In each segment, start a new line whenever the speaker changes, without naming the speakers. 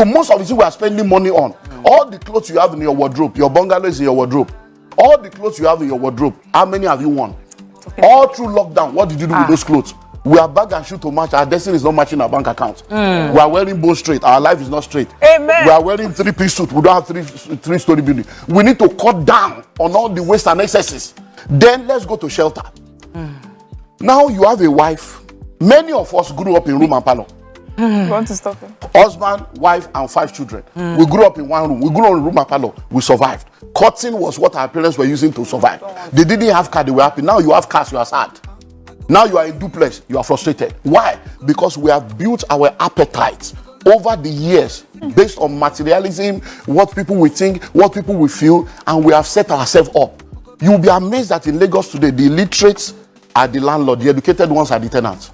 So most of the things we are spending money on, all the clothes you have in your wardrobe, your bungalow is in your wardrobe, all the clothes you have in your wardrobe, how many have you worn? All through lockdown, what did you do with those clothes? We are bag and shoe to match. Our destiny is not matching our bank account. We are wearing bone straight. Our life is not straight.
Amen.
We are wearing three-piece suit. We don't have three-story building. We need to cut down on all the waste and excesses. Then let's go to shelter. Now you have a wife. Many of us grew up in room and parlor.
You want to stop him?
Husband, wife, and 5 children. We grew up in one room. We grew up in room and parlor. We survived. Cutting was what our parents were using to survive. They didn't have car, they were happy. Now you have cars, you are sad. Now you are in duplex, you are frustrated. Why? Because we have built our appetite over the years based on materialism, what people will think, what people will feel, and we have set ourselves up. You will be amazed that in Lagos today, the illiterates are the landlord, the educated ones are the tenants.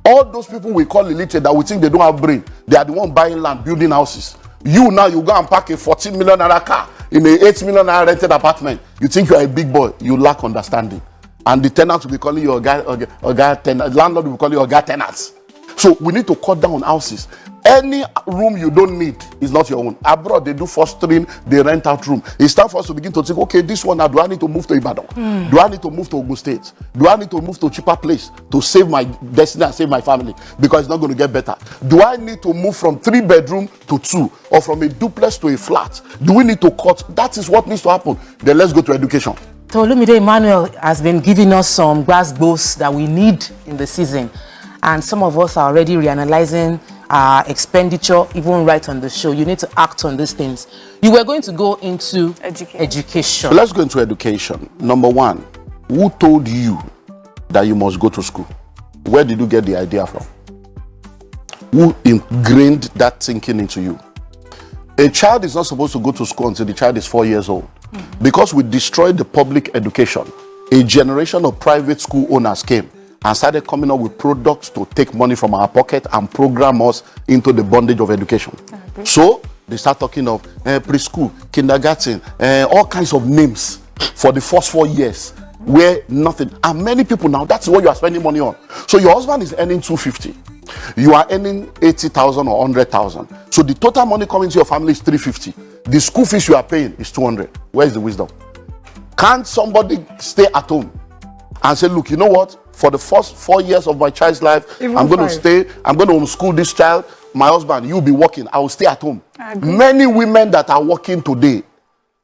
All those people we call illiterate that we think they don't have brain, they are the one buying land, building houses. You now, you go and park a 14 million naira car in an 8 million naira rented apartment. You think you are a big boy, you lack understanding. And the tenant will be calling you a guy tenant, landlord will call you a guy tenants. So we need to cut down on houses. Any room you don't need is not your own. Abroad, they do fostering, they rent out room. It's time for us to begin to think, okay, this one now, do I need to move to Ibadan? Do I need to move to Ogun State? Do I need to move to a cheaper place to save my destiny and save my family? Because it's not going to get better. Do I need to move from 3-bedroom to 2 or from a duplex to a flat? Do we need to cut? That is what needs to happen. Then let's go to education.
So Olumide Emmanuel has been giving us some grass goals that we need in the season. And some of us are already reanalyzing our expenditure, even right on the show. You need to act on these things. You were going to go into education.
So let's go into education. Number one, who told you that you must go to school? Where did you get the idea from? Who ingrained that thinking into you? A child is not supposed to go to school until the child is 4 years old. Because we destroyed the public education, a generation of private school owners came and started coming up with products to take money from our pocket and program us into the bondage of education. So they start talking of preschool, kindergarten, all kinds of names for the first 4 years where nothing. And many people now, that's what you are spending money on. So your husband is earning 250. You are earning 80,000 or 100,000. So the total money coming to your family is 350. The school fees you are paying is 200. Where is the wisdom? Can't somebody stay at home and say, look, you know what? For the first 4 years of my child's life, I'm going to stay, I'm going to homeschool this child. My husband, you'll be working. I will stay at home. Many women that are working today,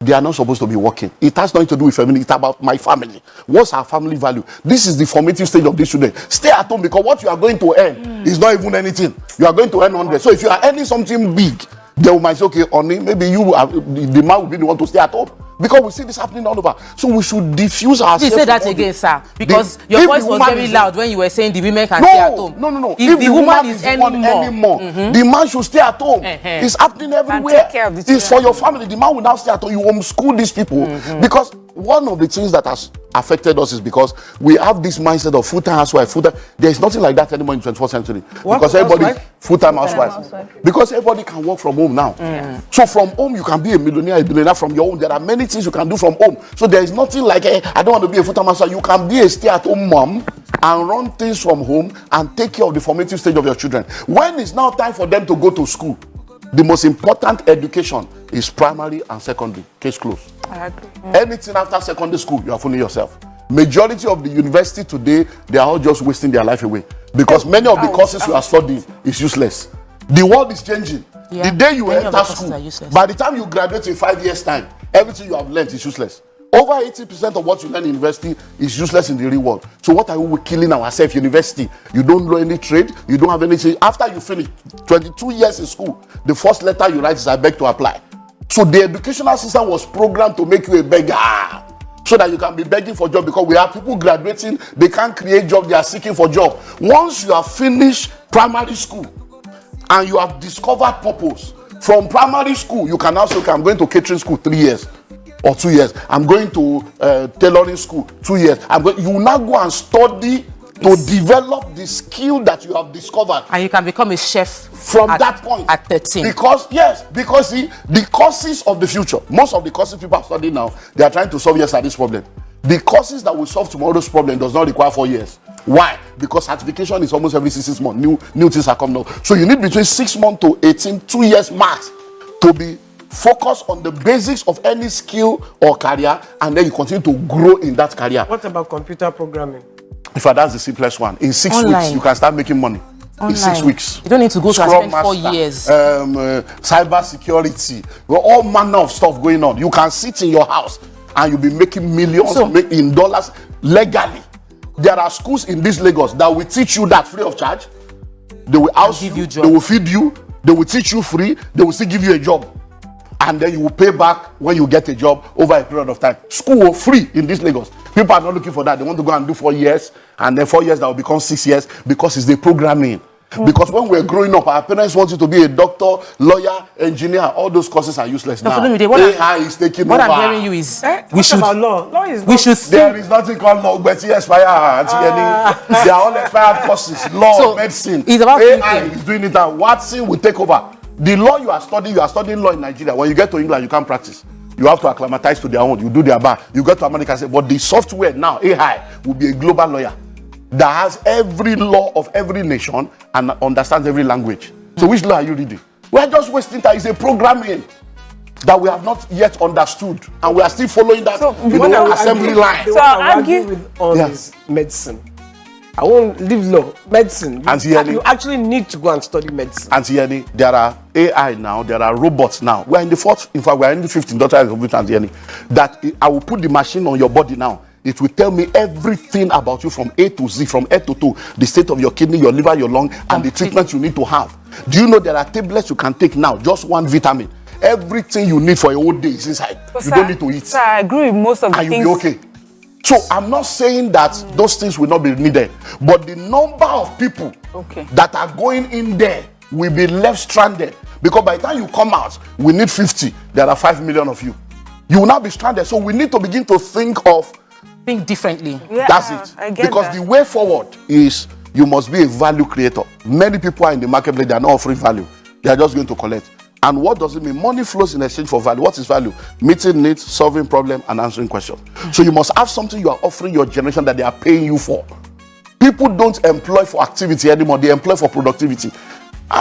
they are not supposed to be working. It has nothing to do with family. It's about my family. What's our family value? This is the formative stage of this children. Stay at home because what you are going to earn is not even anything. You are going to earn 100. So if you are earning something big, they might say, okay, honey, maybe you are, the man will be the one to stay at home. Because we see this happening all over. So we should diffuse ourselves.
You say that again, sir. Because your voice was very loud when you were saying the women can stay at home.
No.
If the woman is earning more,
the man should stay at home. It's happening everywhere.
Take care of the
It's for your family. The man will now stay at home. You homeschool these people. Because one of the things that has affected us is because we have this mindset of full-time housewife, full-time. There is nothing like that anymore in the 21st century. Because everybody, full-time housewife. Because everybody can work from home now. So from home, you can be a millionaire, a billionaire from your home. There are many things you can do from home. So there is nothing like, I don't want to be a full-time housewife. You can be a stay-at-home mom and run things from home and take care of the formative stage of your children. When it's now time for them to go to school, the most important education is primary and secondary. Case closed.
I agree.
Anything after secondary school, you are fooling yourself. Majority of the university today, they are all just wasting their life away. Because many of the courses you are studying is useless. The world is changing. The day you enter school, by the time you graduate in 5 years' time, everything you have learned is useless. Over 80% of what you learn in university is useless in the real world. So what are we killing ourselves? University, you don't know any trade, you don't have anything. After you finish 22 years in school, the first letter you write is I beg to apply. So the educational system was programmed to make you a beggar, so that you can be begging for job. Because we have people graduating, they can't create job, they are seeking for job. Once you have finished primary school and you have discovered purpose, from primary school you can now say, okay, I'm going to catering school 3 years. Or 2 years. I'm going to tailoring school 2 years. You will now go and study to develop the skill that you have discovered.
And you can become a chef
from that point.
At 13.
Because see, the courses of the future, most of the courses people are studying now, they are trying to solve yesterday's problem. The courses that will solve tomorrow's problem does not require 4 years. Why? Because certification is almost every 6 months. New things are coming out. So you need between 6 months to 18, 2 years max to be focused on the basics of any skill or career, and then you continue to grow in that career.
What about computer programming?
In fact, that's the simplest one. In 6
Online.
weeks, you can start making money. In 6 weeks.
You don't need to go to
Scrum
spend 4
Master,
years.
Cyber security, all manner of stuff going on. You can sit in your house and you'll be making millions in dollars legally. There are schools in this Lagos that will teach you that free of charge. They will house you,
job.
they will feed you, they will teach you free, they will still give you a job. And then you will pay back when you get a job over a period of time. School free in this Lagos. People are not looking for that. They want to go and do 4 years, and then 4 years that will become 6 years because it's the programming. Because when we're growing up, our parents want you to be a doctor, lawyer, engineer. All those courses are useless now. AI is taking over.
What I'm hearing you is we should
about law. Law is
we should
There is nothing called law, but expire. They are all expired courses. Law,
So,
medicine.
it's about
AI
thinking.
is doing it now. Watson will take over. The law you are studying law in Nigeria. When you get to England, you can't practice. You have to acclimatize to their own. You do their bar. You go to America and say, but the software now, AI, will be a global lawyer that has every law of every nation and understands every language. So which law are you reading? We are just wasting time. It's a programming that we have not yet understood, and we are still following that assembly line.
So I argue with all this medicine. I won't leave law. Medicine. You actually need to go and study medicine.
Auntie Yenny, there are AI now, there are robots now. We are in the fourth, in fact, we are in the 15th doctor of Auntie Yenny, that I will put the machine on your body now. It will tell me everything about you from A to Z, from head to toe, the state of your kidney, your liver, your lung, and the treatment you need to have. Do you know there are tablets you can take now, just one vitamin? Everything you need for your whole day is inside. You don't need to eat.
Sir, I agree with most of the things.
And you'll be okay. So I'm not saying that those things will not be needed, but the number of people that are going in there will be left stranded, because by the time you come out, we need 50. There are 5 million of you. You will not be stranded. So we need to begin to think
differently.
Yeah,
that's it.
I get
Because
that.
the way forward is you must be a value creator. Many people are in the marketplace, they are not offering value. They are just going to collect. And what does it mean? Money flows in exchange for value. What is value? Meeting needs, solving problems, and answering questions. So you must have something you are offering your generation that they are paying you for. People don't employ for activity anymore. They employ for productivity.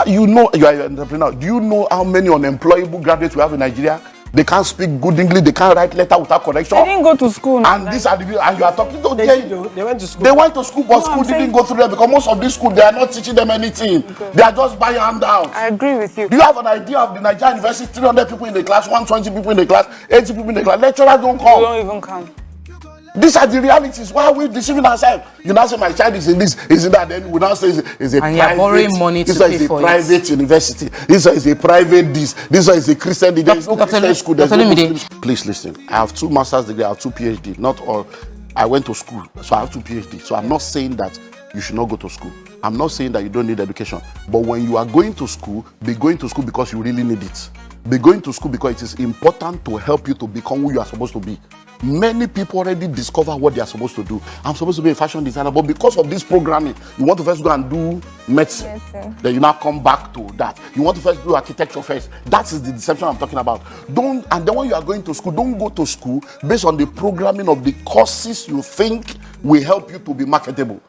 You know you are an entrepreneur. Do you know how many unemployable graduates we have in Nigeria? They can't speak good English. They can't write letter without correction.
They didn't go to school.
And these are the, and you are talking to
They went to school.
They went to school, but school didn't go through them, because most of these schools, they are not teaching them anything. They are just buying handouts.
I agree with you.
Do you have an idea of the Nigerian University? 300 people in the class, 120 people in the class, 80 people in the class. Lecturers don't come.
They don't even come.
These are the realities. Why are we deceiving ourselves? You now say my child is in this, is in that. Then we now say it's a
And you are borrowing money to pay for it.
Private university. This one is a private this. This one is a Christian. There is no Christian school. There's no Muslim school. Please listen. I have 2 master's degrees. I have 2 PhD. Not all. I went to school, so I have 2 PhD. So I'm not saying that you should not go to school. I'm not saying that you don't need education. But when you are going to school, be going to school because you really need it. Be going to school because it is important to help you to become who you are supposed to be. Many people already discover what they are supposed to do. I'm supposed to be a fashion designer, but because of this programming, you want to first go and do medicine. Then you now come back to that. You want to first do architecture first. That is the deception I'm talking about. And then when you are going to school, don't go to school based on the programming of the courses you think will help you to be marketable.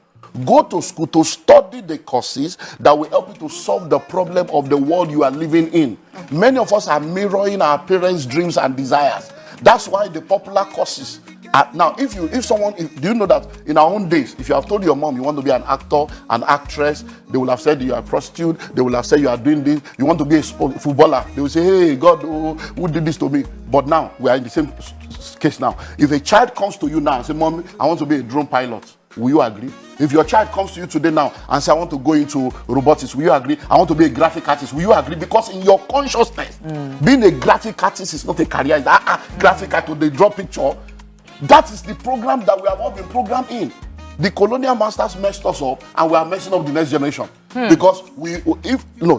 Go to school to study the courses that will help you to solve the problem of the world you are living in. Many of us are mirroring our parents' dreams and desires. That's why the popular courses now, do you know that in our own days, if you have told your mom you want to be an actor, an actress, they will have said you are a prostitute. They will have said you are doing this. You want to be a footballer. They will say, hey, God, who did this to me? But now, we are in the same case now. If a child comes to you now and say, Mommy, I want to be a drone pilot, will you agree? If your child comes to you today now and say, I want to go into robotics, will you agree? I want to be a graphic artist, will you agree? Because in your consciousness, being a graphic artist is not a career. It's graphic artist, they draw picture. That is the program that we have all been programmed in. The colonial masters messed us up, and we are messing up the next generation. Because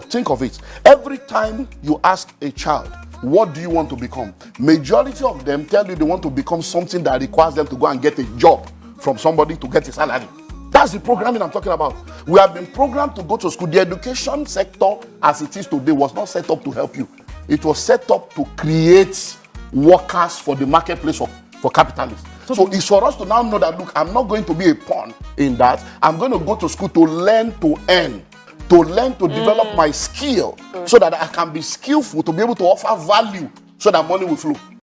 think of it. Every time you ask a child, what do you want to become? Majority of them tell you they want to become something that requires them to go and get a job from somebody to get a salary. That's the programming I'm talking about. We have been programmed to go to school. The education sector, as it is today, was not set up to help you. It was set up to create workers for the marketplace for capitalists. So it's for us to now know that, look, I'm not going to be a pawn in that. I'm going to go to school to learn to earn, to learn to develop my skill so that I can be skillful to be able to offer value so that money will flow.